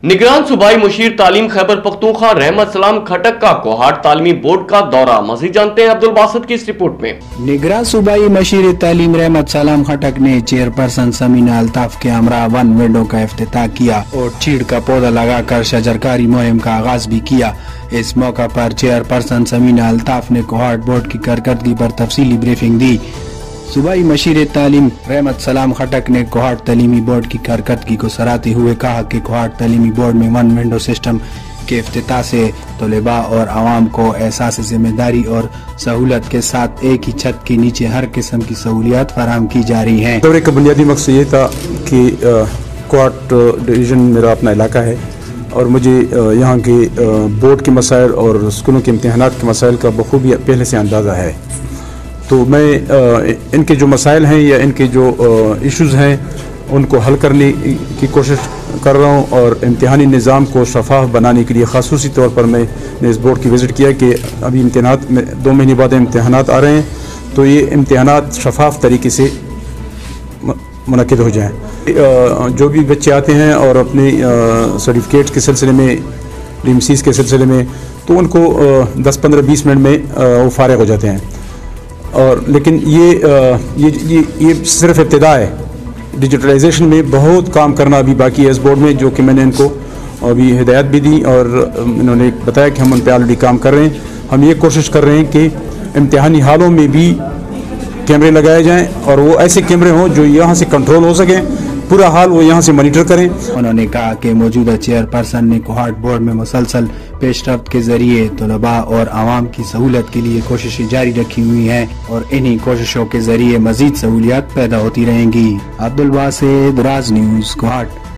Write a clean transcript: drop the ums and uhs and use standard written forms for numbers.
निगरान सूबाई मुशीर तालीम खैबर पख्तूनख्वा रहमत सलाम खटक का कोहाट तालीमी बोर्ड का दौरा। मज़ीद जानते हैं अब्दुल बासित की इस रिपोर्ट में। निगरान सूबाई मुशीर तालीम रहमत सलाम खटक ने चेयरपर्सन समीना अल्ताफ के हमरा वन विंडो का इफ्तिताह किया और चीड़ का पौधा लगाकर शजरकारी मुहिम का आगाज भी किया। इस मौका पर चेयरपर्सन समीना अल्ताफ ने कोहाट बोर्ड की कारकर्दगी पर तफसीली ब्रीफिंग दी। सूबाई मशीर तालीम रहमत सलाम खटक ने कोहाट तालीमी बोर्ड की कारकर्दगी को सराहते हुए कहा कि कोहाट तालीमी बोर्ड में वन विंडो सिस्टम के इफ्तिताह से तलबा और आवाम को एहसास जिम्मेदारी और सहूलत के साथ एक ही छत के नीचे हर किस्म की सहूलियात फराहम की जा रही हैं। दौरे का बुनियादी मकसद ये था कि कोहाट डिवीज़न मेरा अपना इलाका है और मुझे यहाँ के बोर्ड के मसाइल और स्कूलों के इम्तहानात के मसाइल का बखूबी पहले से अंदाज़ा है। तो मैं इनके जो मसाइल हैं या इनके जो इश्यूज़ हैं उनको हल करने की कोशिश कर रहा हूँ और इम्तिहानी निज़ाम को शफाफ बनाने के लिए ख़ासूसी तौर पर मैंने इस बोर्ड की विज़िट किया कि अभी इम्तिहानात में 2 महीने बाद इम्तिहानात आ रहे हैं तो ये इम्तिहानात शफाफ तरीके से मुनक़िद हो जाएँ। जो भी बच्चे आते हैं और अपने सर्टिफिकेट के सिलसिले में DMCs के सिलसिले में तो उनको 10-15-20 मिनट में वो फारिग हो जाते हैं। और लेकिन ये सिर्फ इब्तिदा है। डिजिटलाइजेशन में बहुत काम करना अभी बाकी है इस बोर्ड में, जो कि मैंने इनको अभी हिदायत भी दी और इन्होंने बताया कि हम उन पर ऑलरेडी काम कर रहे हैं। हम ये कोशिश कर रहे हैं कि इम्तिहानी हालों में भी कैमरे लगाए जाएं और वो ऐसे कैमरे हों जो यहाँ से कंट्रोल हो सकें, पूरा हाल वो यहाँ से मॉनिटर करें। उन्होंने कहा कि मौजूदा चेयरपर्सन ने कोहाट बोर्ड में मुसलसल पेशरफ्त के जरिए तलबा और आवाम की सहूलत के लिए कोशिशें जारी रखी हुई हैं और इन्हीं कोशिशों के जरिए मजीद सहूलियात पैदा होती रहेंगी। अब्दुल बासित, राज न्यूज़, कोहाट।